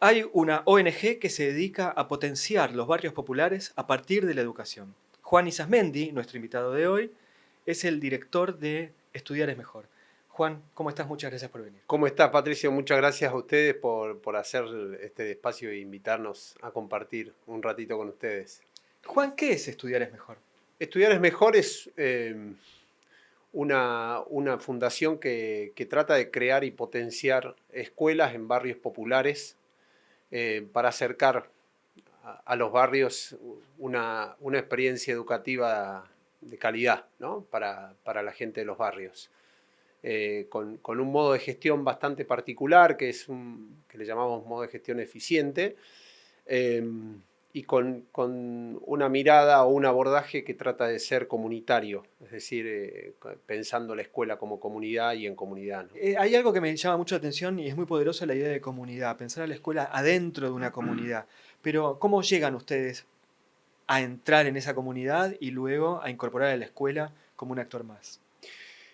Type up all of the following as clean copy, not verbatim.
Hay una ONG que se dedica a potenciar los barrios populares a partir de la educación. Juan Isasmendi, nuestro invitado de hoy, es el director de Estudiar es Mejor. Juan, ¿cómo estás? Muchas gracias por venir. ¿Cómo estás, Patricio? Muchas gracias a ustedes por hacer este espacio e invitarnos a compartir un ratito con ustedes. Juan, ¿qué es Estudiar es Mejor? Estudiar es Mejor es una fundación que trata de crear y potenciar escuelas en barrios populares para acercar a los barrios una experiencia educativa de calidad, ¿no? Para la gente de los barrios. Con un modo de gestión bastante particular, que le llamamos modo de gestión eficiente, y con una mirada o un abordaje que trata de ser comunitario, es decir, pensando la escuela como comunidad y en comunidad, ¿no? Hay algo que me llama mucho la atención y es muy poderosa la idea de comunidad, pensar a la escuela adentro de una comunidad. Pero, ¿cómo llegan ustedes a entrar en esa comunidad y luego a incorporar a la escuela como un actor más?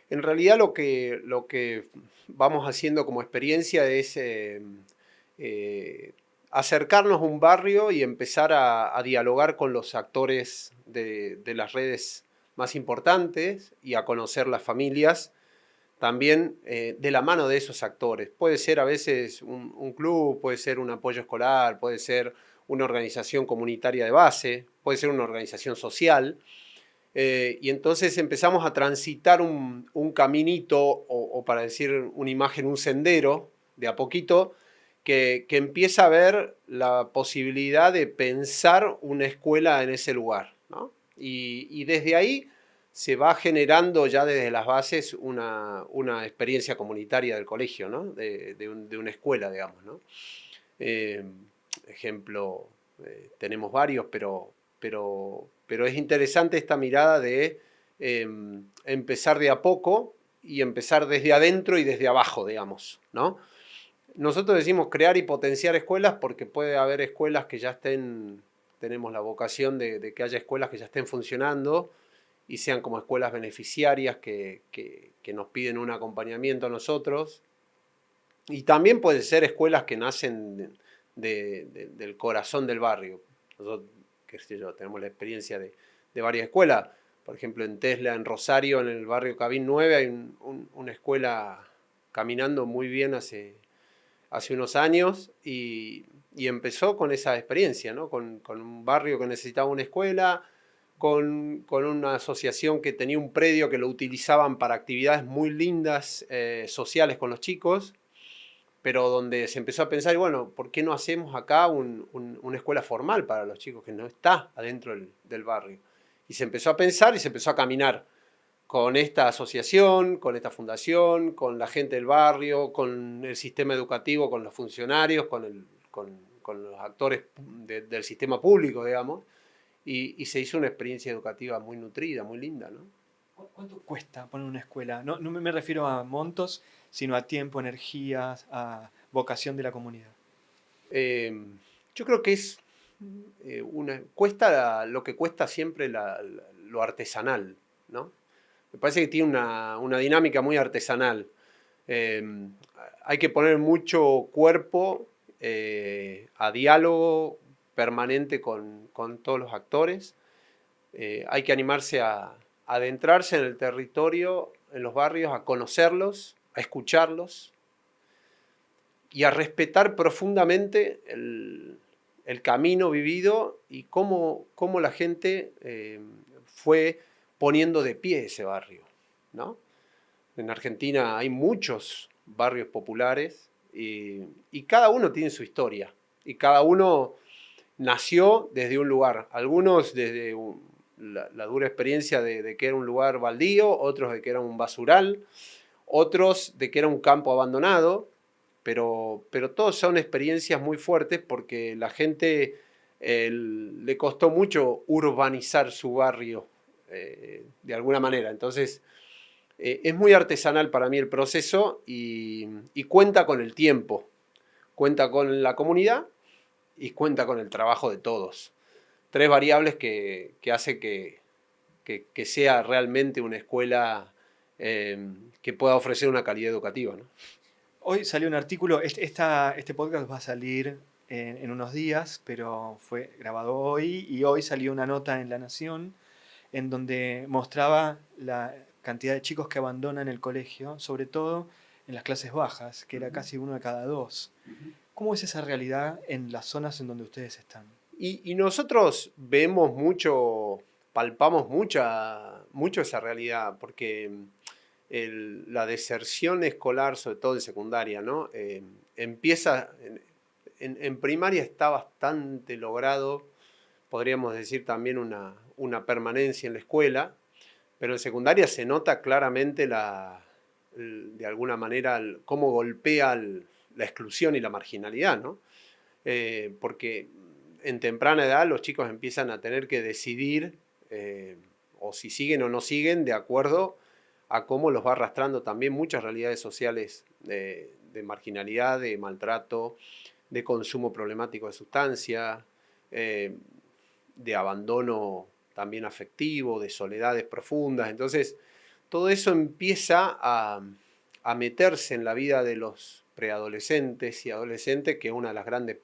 En realidad lo que vamos haciendo como experiencia es acercarnos a un barrio y empezar a dialogar con los actores de las redes más importantes y a conocer las familias también de la mano de esos actores. Puede ser a veces un club, puede ser un apoyo escolar, puede ser una organización comunitaria de base, puede ser una organización social. Y entonces empezamos a transitar un caminito, o para decir una imagen, un sendero, de a poquito, que empieza a ver la posibilidad de pensar una escuela en ese lugar, ¿no? Y desde ahí se va generando ya desde las bases una experiencia comunitaria del colegio, ¿no? De una escuela, digamos, ¿no? Eh, ejemplo, tenemos varios, pero es interesante esta mirada de empezar de a poco y empezar desde adentro y desde abajo, digamos, ¿no? Nosotros decimos crear y potenciar escuelas porque puede haber escuelas que ya estén, tenemos la vocación de que haya escuelas que ya estén funcionando y sean como escuelas beneficiarias que nos piden un acompañamiento a nosotros. Y también pueden ser escuelas que nacen del corazón del barrio. Nosotros, qué sé yo, tenemos la experiencia de varias escuelas. Por ejemplo, en Tesla, en Rosario, en el barrio Cabín 9, hay una escuela caminando muy bien hace unos años y empezó con esa experiencia, ¿no? Con un barrio que necesitaba una escuela, con una asociación que tenía un predio que lo utilizaban para actividades muy lindas sociales con los chicos, pero donde se empezó a pensar, bueno, ¿por qué no hacemos acá una escuela formal para los chicos que no está adentro del barrio? Y se empezó a pensar y se empezó a caminar con esta asociación, con esta fundación, con la gente del barrio, con el sistema educativo, con los funcionarios, con los actores del sistema público, digamos, y se hizo una experiencia educativa muy nutrida, muy linda, ¿no? ¿Cuánto cuesta poner una escuela? No, no me refiero a montos, sino a tiempo, energías, a vocación de la comunidad. Eh, yo creo que es cuesta lo que cuesta siempre lo artesanal, ¿no? Me parece que tiene una dinámica muy artesanal. Eh, hay que poner mucho cuerpo a diálogo permanente con todos los actores. Hay que animarse a adentrarse en el territorio, en los barrios, a conocerlos, a escucharlos y a respetar profundamente el camino vivido y cómo la gente fue poniendo de pie ese barrio, ¿no? En Argentina hay muchos barrios populares y cada uno tiene su historia y cada uno nació desde un lugar, algunos desde la dura experiencia de que era un lugar baldío, otros de que era un basural, otros de que era un campo abandonado, pero todos son experiencias muy fuertes porque la gente le costó mucho urbanizar su barrio de alguna manera. Entonces, es muy artesanal para mí el proceso y cuenta con el tiempo, cuenta con la comunidad y cuenta con el trabajo de todos. Tres variables que hace que sea realmente una escuela que pueda ofrecer una calidad educativa, ¿no? Hoy salió un artículo, este podcast va a salir en unos días, pero fue grabado hoy y hoy salió una nota en La Nación en donde mostraba la cantidad de chicos que abandonan el colegio, sobre todo en las clases bajas, que era casi uno de cada dos. ¿Cómo es esa realidad en las zonas en donde ustedes están? Y nosotros vemos mucho, palpamos mucho esa realidad, porque la deserción escolar, sobre todo en secundaria, ¿no? Empieza, en primaria está bastante logrado, podríamos decir también una permanencia en la escuela, pero en secundaria se nota claramente de alguna manera cómo golpea la exclusión y la marginalidad, ¿no? Porque en temprana edad los chicos empiezan a tener que decidir o si siguen o no siguen de acuerdo a cómo los va arrastrando también muchas realidades sociales de marginalidad, de maltrato, de consumo problemático de sustancia, de abandono también afectivo, de soledades profundas. Entonces, todo eso empieza a meterse en la vida de los preadolescentes y adolescentes, que es una de las grandes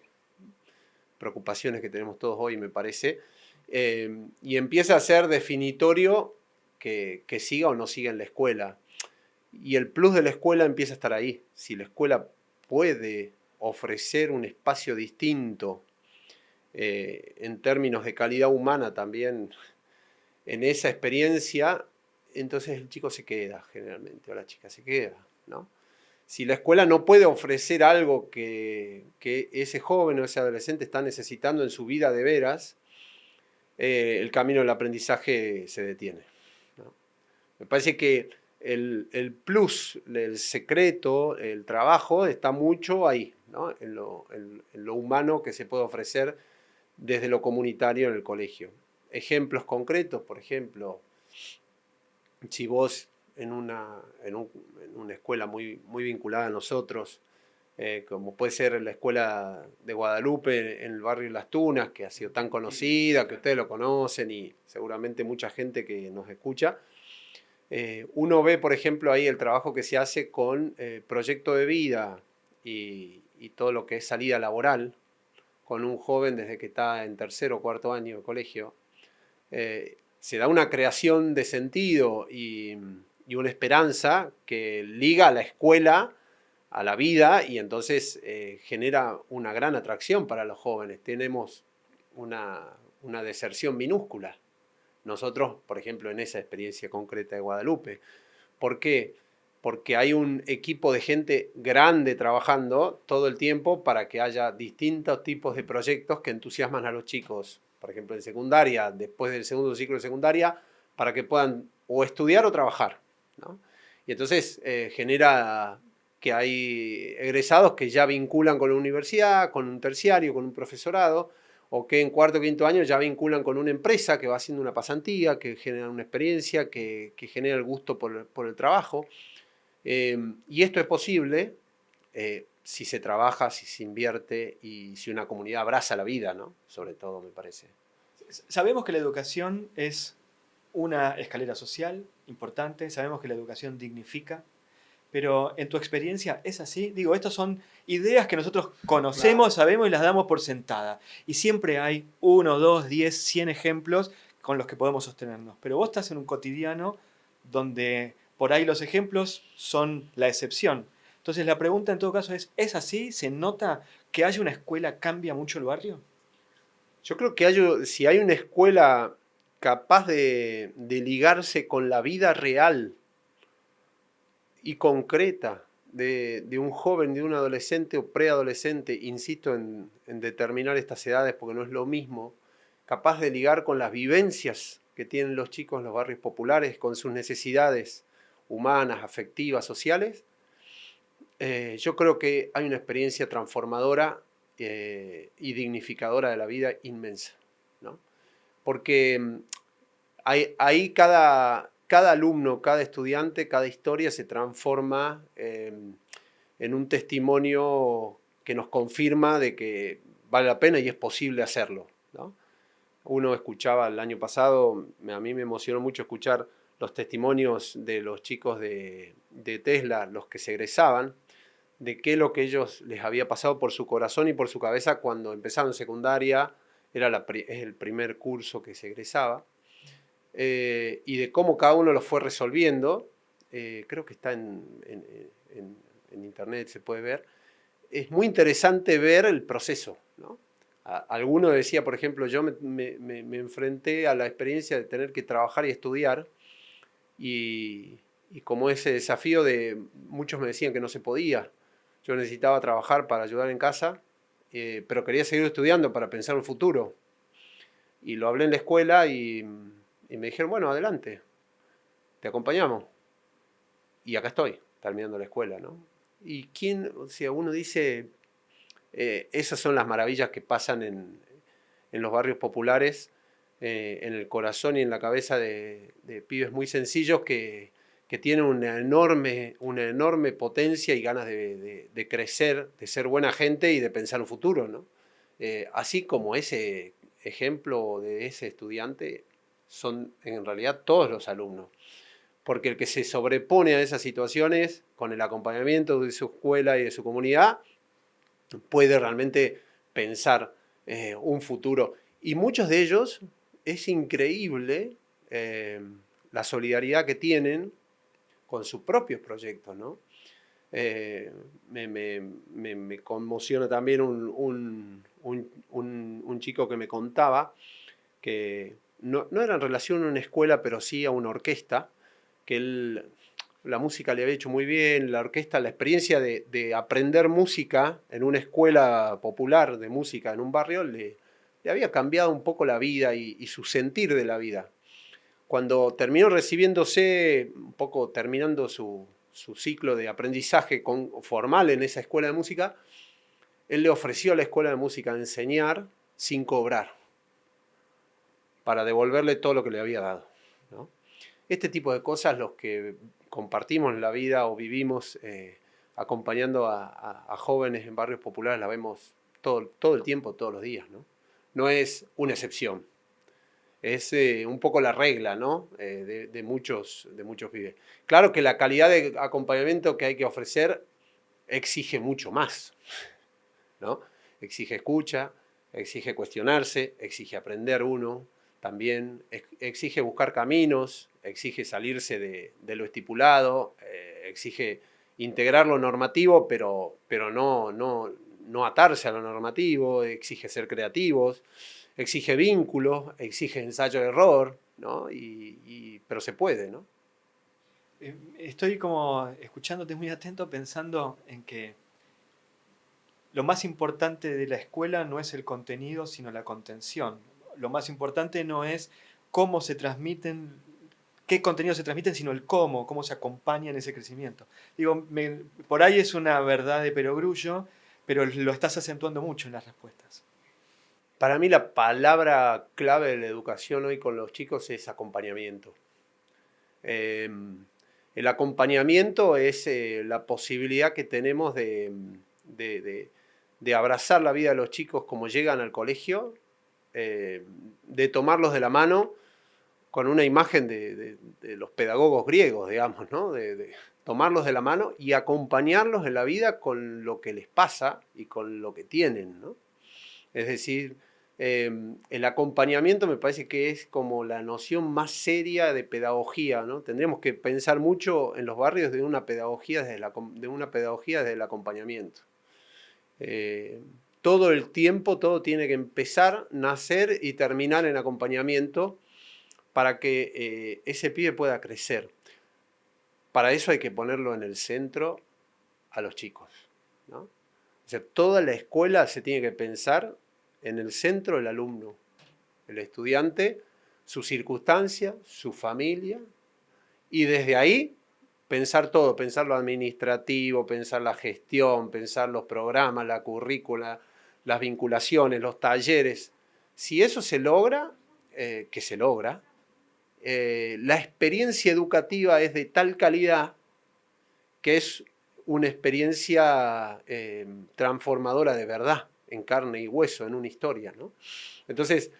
preocupaciones que tenemos todos hoy, me parece, y empieza a ser definitorio que siga o no siga en la escuela. Y el plus de la escuela empieza a estar ahí. Si la escuela puede ofrecer un espacio distinto en términos de calidad humana también en esa experiencia, entonces el chico se queda generalmente, o la chica se queda, ¿no? Si la escuela no puede ofrecer algo que ese joven o ese adolescente está necesitando en su vida de veras, el camino del aprendizaje se detiene, ¿no? Me parece que el plus, el secreto, el trabajo está mucho ahí, ¿no? En lo humano que se puede ofrecer desde lo comunitario en el colegio. Ejemplos concretos, por ejemplo, si vos en una escuela muy vinculada a nosotros, como puede ser la escuela de Guadalupe en el barrio Las Tunas, que ha sido tan conocida, que ustedes lo conocen y seguramente mucha gente que nos escucha, uno ve, por ejemplo, ahí el trabajo que se hace con proyecto de vida y todo lo que es salida laboral, con un joven desde que está en tercer o cuarto año de colegio. Se da una creación de sentido y una esperanza que liga a la escuela a la vida y entonces genera una gran atracción para los jóvenes. Tenemos una deserción minúscula. Nosotros, por ejemplo, en esa experiencia concreta de Guadalupe. ¿Por qué? Porque hay un equipo de gente grande trabajando todo el tiempo para que haya distintos tipos de proyectos que entusiasman a los chicos, por ejemplo, en secundaria, después del segundo ciclo de secundaria, para que puedan o estudiar o trabajar, ¿no? Y entonces genera que hay egresados que ya vinculan con la universidad, con un terciario, con un profesorado, o que en cuarto o quinto año ya vinculan con una empresa que va haciendo una pasantía, que genera una experiencia, que genera el gusto por el trabajo. Y esto es posible si se trabaja, si se invierte y si una comunidad abraza la vida, ¿no? Sobre todo, me parece. Sabemos que la educación es una escalera social importante, sabemos que la educación dignifica, pero en tu experiencia es así. Digo, estas son ideas que nosotros conocemos, sabemos y las damos por sentada. Y siempre hay 1, 2, 10, 100 ejemplos con los que podemos sostenernos. Pero vos estás en un cotidiano donde por ahí los ejemplos son la excepción. Entonces la pregunta en todo caso ¿es así? ¿Se nota que haya una escuela cambia mucho el barrio? Yo creo que si hay una escuela capaz de ligarse con la vida real y concreta de un joven, de un adolescente o preadolescente, insisto en determinar estas edades porque no es lo mismo, capaz de ligar con las vivencias que tienen los chicos en los barrios populares, con sus necesidades humanas, afectivas, sociales, yo creo que hay una experiencia transformadora y dignificadora de la vida inmensa, ¿no? Porque ahí cada alumno, cada estudiante, cada historia se transforma en un testimonio que nos confirma de que vale la pena y es posible hacerlo, ¿no? Uno escuchaba el año pasado, a mí me emocionó mucho escuchar los testimonios de los chicos de Tesla, los que se egresaban, de qué es lo que ellos les había pasado por su corazón y por su cabeza cuando empezaron secundaria, es el primer curso que se egresaba, y de cómo cada uno lo fue resolviendo. Creo que está en internet, se puede ver. Es muy interesante ver el proceso, ¿no? Alguno decía, por ejemplo, yo me enfrenté a la experiencia de tener que trabajar y estudiar, y como ese desafío de muchos me decían que no se podía. Yo necesitaba trabajar para ayudar en casa, pero quería seguir estudiando para pensar en el futuro. Y lo hablé en la escuela y me dijeron, bueno, adelante, te acompañamos. Y acá estoy, terminando la escuela, ¿no? Y quién, o sea, uno dice, esas son las maravillas que pasan en los barrios populares, en el corazón y en la cabeza de pibes muy sencillos que tienen una enorme potencia y ganas de crecer, de ser buena gente y de pensar en un futuro, ¿no? Así como ese ejemplo de ese estudiante, son en realidad todos los alumnos. Porque el que se sobrepone a esas situaciones con el acompañamiento de su escuela y de su comunidad puede realmente pensar un futuro. Y muchos de ellos, es increíble la solidaridad que tienen con sus propios proyectos, ¿no? Me conmociona también un chico que me contaba que no era en relación a una escuela, pero sí a una orquesta, que él, la música le había hecho muy bien, la orquesta, la experiencia de aprender música en una escuela popular de música en un barrio le había cambiado un poco la vida y su sentir de la vida. Cuando terminó recibiéndose, un poco terminando su ciclo de aprendizaje formal en esa escuela de música, él le ofreció a la escuela de música enseñar sin cobrar, para devolverle todo lo que le había dado, ¿no? Este tipo de cosas, los que compartimos la vida o vivimos acompañando a jóvenes en barrios populares, la vemos todo el tiempo, todos los días, ¿no? No es una excepción, es un poco la regla, ¿no? De muchos pibes. Claro que la calidad de acompañamiento que hay que ofrecer exige mucho más, ¿no? Exige escucha, exige cuestionarse, exige aprender uno, también exige buscar caminos, exige salirse de lo estipulado, exige integrar lo normativo, pero no atarse a lo normativo, exige ser creativos, exige vínculos, exige ensayo-error, ¿no? Pero se puede, ¿no? Estoy como escuchándote muy atento pensando en que lo más importante de la escuela no es el contenido, sino la contención. Lo más importante no es cómo se transmiten, qué contenidos se transmiten, sino el cómo se acompaña en ese crecimiento. Digo, por ahí es una verdad de perogrullo, pero lo estás acentuando mucho en las respuestas. Para mí la palabra clave de la educación hoy con los chicos es acompañamiento. El acompañamiento es la posibilidad que tenemos de abrazar la vida de los chicos como llegan al colegio, de tomarlos de la mano con una imagen de los pedagogos griegos, digamos, ¿no? De tomarlos de la mano y acompañarlos en la vida con lo que les pasa y con lo que tienen, ¿no? Es decir, el acompañamiento me parece que es como la noción más seria de pedagogía, ¿no? Tendríamos que pensar mucho en los barrios de una pedagogía desde el acompañamiento. Todo el tiempo, todo tiene que empezar, nacer y terminar en acompañamiento para que ese pibe pueda crecer. Para eso hay que ponerlo en el centro a los chicos, ¿no? O sea, toda la escuela se tiene que pensar en el centro del alumno, el estudiante, su circunstancia, su familia, y desde ahí pensar todo, pensar lo administrativo, pensar la gestión, pensar los programas, la currícula, las vinculaciones, los talleres. Si eso se logra, que se logra, la experiencia educativa es de tal calidad que es una experiencia transformadora de verdad, en carne y hueso, en una historia, ¿no? Entonces,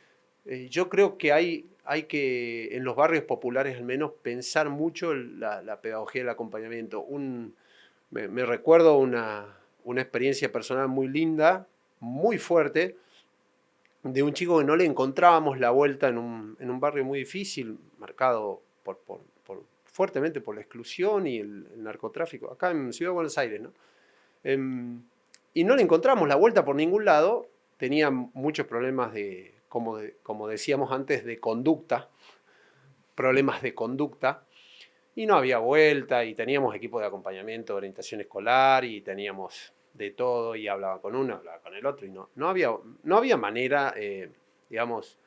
yo creo que hay que, en los barrios populares al menos, pensar mucho la pedagogía del acompañamiento. Me recuerdo una experiencia personal muy linda, muy fuerte, de un chico que no le encontrábamos la vuelta en un barrio muy difícil, marcado fuertemente por la exclusión y el narcotráfico, acá en Ciudad de Buenos Aires, ¿no? Y no le encontramos la vuelta por ningún lado, tenía muchos problemas como decíamos antes, de conducta, problemas de conducta, y no había vuelta, y teníamos equipo de acompañamiento, de orientación escolar, y teníamos de todo, y hablaba con uno, hablaba con el otro, y no había manera, digamos.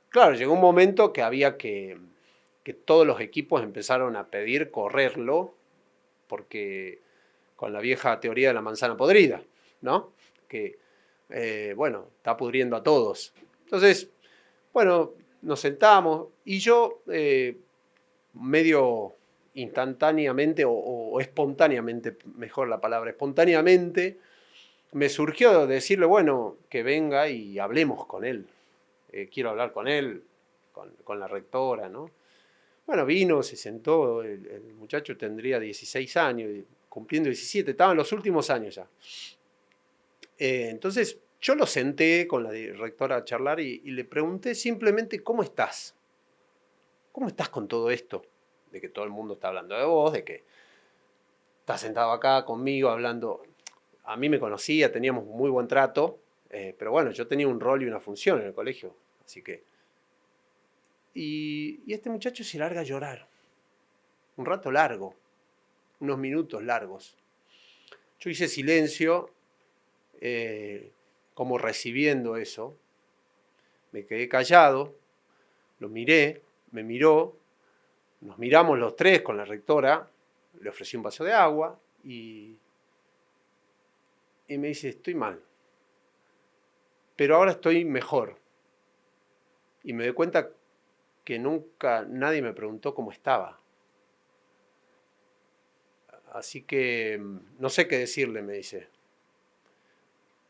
Claro, llegó un momento que había que todos los equipos empezaron a pedir correrlo, porque con la vieja teoría de la manzana podrida, ¿no? Que, bueno, está pudriendo a todos. Entonces, bueno, nos sentamos y yo, medio instantáneamente o espontáneamente, mejor la palabra, espontáneamente, me surgió decirle, bueno, que venga y hablemos con él. Quiero hablar con él, con la rectora, ¿no? Bueno, vino, se sentó, el muchacho tendría 16 años, cumpliendo 17, estaba en los últimos años ya. Entonces yo lo senté con la rectora a charlar y le pregunté simplemente, ¿cómo estás? ¿Cómo estás con todo esto? De que todo el mundo está hablando de vos, de que estás sentado acá conmigo hablando. A mí me conocía, teníamos muy buen trato, pero bueno, yo tenía un rol y una función en el colegio, así que. Y este muchacho se larga a llorar, un rato largo, unos minutos largos. Yo hice silencio, como recibiendo eso, me quedé callado, lo miré, me miró, nos miramos los tres con la rectora, le ofrecí un vaso de agua y me dice, estoy mal, pero ahora estoy mejor. Y me doy cuenta que nunca nadie me preguntó cómo estaba. Así que no sé qué decirle, me dice.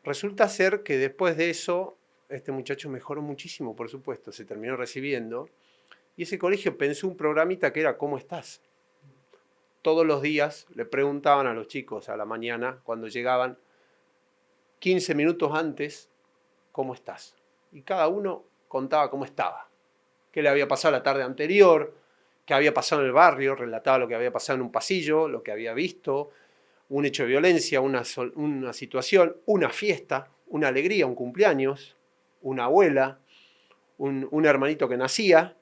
Resulta ser que después de eso, este muchacho mejoró muchísimo, por supuesto, se terminó recibiendo. Y ese colegio pensó un programita que era ¿cómo estás? Todos los días le preguntaban a los chicos a la mañana, cuando llegaban, 15 minutos antes, ¿cómo estás? Y cada uno contaba cómo estaba, qué le había pasado la tarde anterior, qué había pasado en el barrio, relataba lo que había pasado en un pasillo, lo que había visto, un hecho de violencia, una situación, una fiesta, una alegría, un cumpleaños, una abuela, un hermanito que nacía.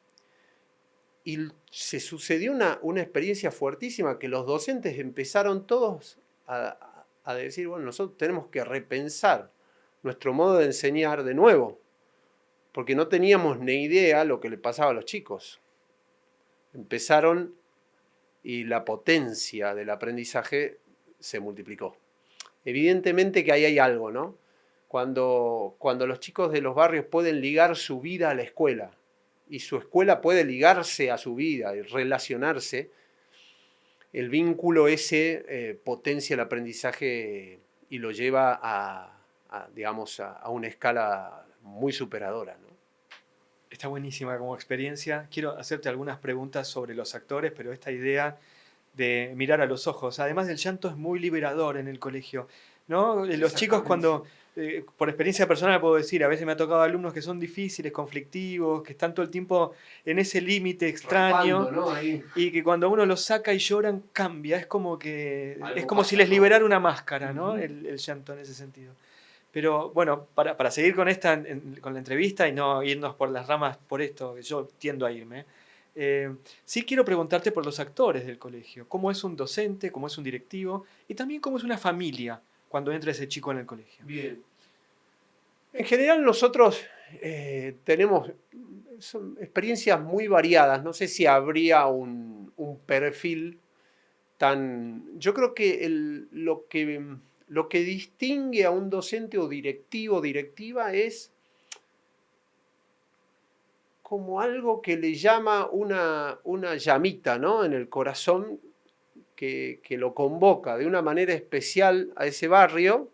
Y se sucedió una experiencia fuertísima que los docentes empezaron todos a decir, bueno, nosotros tenemos que repensar nuestro modo de enseñar de nuevo, porque no teníamos ni idea lo que le pasaba a los chicos. Empezaron y la potencia del aprendizaje se multiplicó. Evidentemente que ahí hay algo, ¿no? Cuando los chicos de los barrios pueden ligar su vida a la escuela y su escuela puede ligarse a su vida y relacionarse, el vínculo ese potencia el aprendizaje y lo lleva digamos, a una escala muy superadora, ¿no? Está buenísima como experiencia. Quiero hacerte algunas preguntas sobre los actores, pero esta idea de mirar a los ojos, además del llanto, es muy liberador en el colegio, ¿no? Los chicos cuando, por experiencia personal puedo decir, a veces me ha tocado alumnos que son difíciles, conflictivos, que están todo el tiempo en ese límite extraño, Raspando, ¿no? Ahí. y que cuando uno los saca y lloran cambia, es como Algo si pasa, les ¿no? liberara una máscara, ¿no? Ujú. El llanto en ese sentido. Pero bueno, para seguir con con la entrevista y no irnos por las ramas por esto, que yo tiendo a irme, sí quiero preguntarte por los actores del colegio. ¿Cómo es un docente, cómo es un directivo y también cómo es una familia cuando entra ese chico en el colegio? Bien. En general nosotros tenemos son experiencias muy variadas. No sé si habría un perfil tan. Yo creo que lo que distingue a un docente o directivo o directiva es como algo que le llama una llamita, ¿no? En el corazón que lo convoca de una manera especial a ese barrio,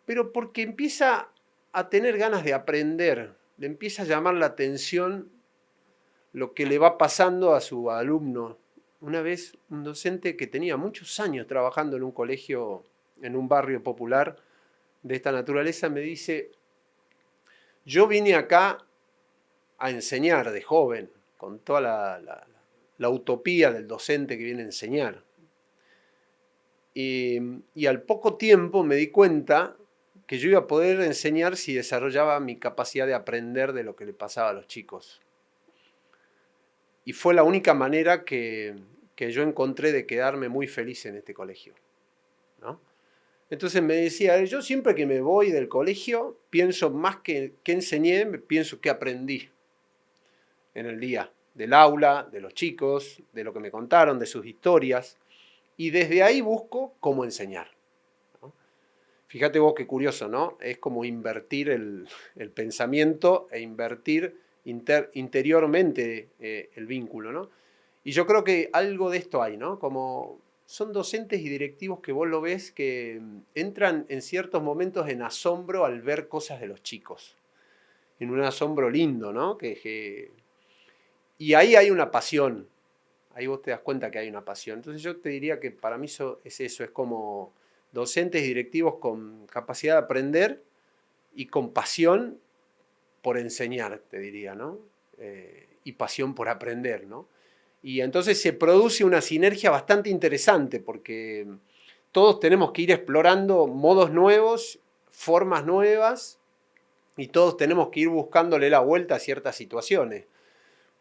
pero porque empieza a tener ganas de aprender, le empieza a llamar la atención lo que le va pasando a su alumno, una vez un docente que tenía muchos años trabajando en un colegio, en un barrio popular de esta naturaleza, me dice, yo vine acá a enseñar de joven, con toda la utopía del docente que viene a enseñar. Y al poco tiempo me di cuenta que yo iba a poder enseñar si desarrollaba mi capacidad de aprender de lo que le pasaba a los chicos. Y fue la única manera que yo encontré de quedarme muy feliz en este colegio, ¿no? Entonces me decía, yo siempre que me voy del colegio, pienso más que enseñé, pienso que aprendí en el día, del aula, de los chicos, de lo que me contaron, de sus historias, y desde ahí busco cómo enseñar, ¿no? Fíjate vos qué curioso, ¿no? Es como invertir el pensamiento e invertir interiormente el vínculo, ¿no? Y yo creo que algo de esto hay, ¿no? Como son docentes y directivos que vos lo ves que entran en ciertos momentos en asombro al ver cosas de los chicos, en un asombro lindo, ¿no? Y ahí hay una pasión, ahí vos te das cuenta que hay una pasión. Entonces yo te diría que para mí es eso, es como docentes y directivos con capacidad de aprender y con pasión por enseñar, te diría, ¿no? Y pasión por aprender, ¿no? Y entonces se produce una sinergia bastante interesante porque todos tenemos que ir explorando modos nuevos, formas nuevas, y todos tenemos que ir buscándole la vuelta a ciertas situaciones.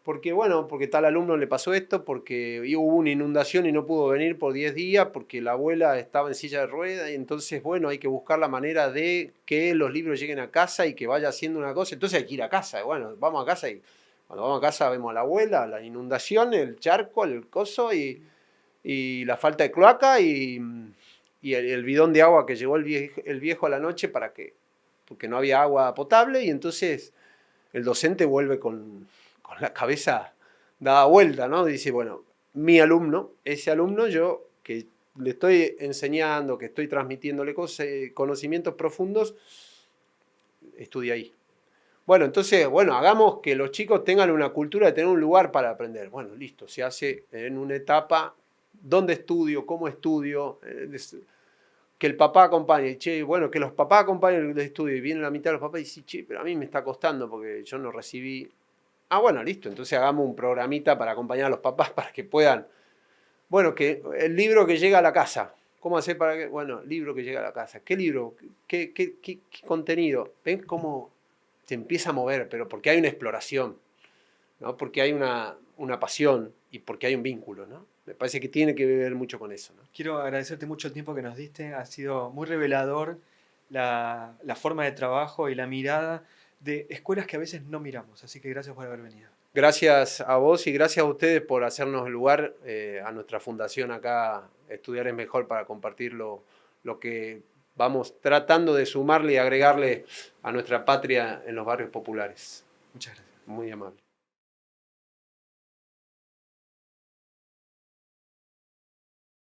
Porque, bueno, porque tal alumno le pasó esto, porque hubo una inundación y no pudo venir por 10 días, porque la abuela estaba en silla de ruedas, y entonces, bueno, hay que buscar la manera de que los libros lleguen a casa y que vaya haciendo una cosa. Entonces hay que ir a casa. Bueno, vamos a casa y cuando vamos a casa vemos a la abuela, la inundación, el charco, el coso y la falta de cloaca y el bidón de agua que llevó el viejo a la noche porque no había agua potable, y entonces el docente vuelve con la cabeza dada vuelta, ¿no? Dice, bueno, mi alumno, ese alumno yo que le estoy enseñando, que estoy transmitiéndole conocimientos profundos, estudia ahí. Bueno, entonces, bueno, hagamos que los chicos tengan una cultura de tener un lugar para aprender. Bueno, listo, se hace en una etapa, ¿dónde estudio? ¿Cómo estudio? Que el papá acompañe. Che, bueno, que los papás acompañen el estudio. Y viene la mitad de los papás y dicen, che, pero a mí me está costando porque yo no recibí. Ah, bueno, listo, entonces hagamos un programita para acompañar a los papás para que puedan. Bueno, que el libro que llega a la casa. ¿Cómo hacer para que? Bueno, libro que llega a la casa. ¿Qué libro? ¿Qué contenido? ¿Ven cómo se empieza a mover? Pero porque hay una exploración, ¿no? Porque hay una pasión y porque hay un vínculo, ¿no? Me parece que tiene que ver mucho con eso, ¿no? Quiero agradecerte mucho el tiempo que nos diste. Ha sido muy revelador la forma de trabajo y la mirada de escuelas que a veces no miramos. Así que gracias por haber venido. Gracias a vos y gracias a ustedes por hacernos lugar a nuestra fundación acá. Estudiar es mejor, para compartir lo que vamos tratando de sumarle y agregarle a nuestra patria en los barrios populares. Muchas gracias. Muy amable.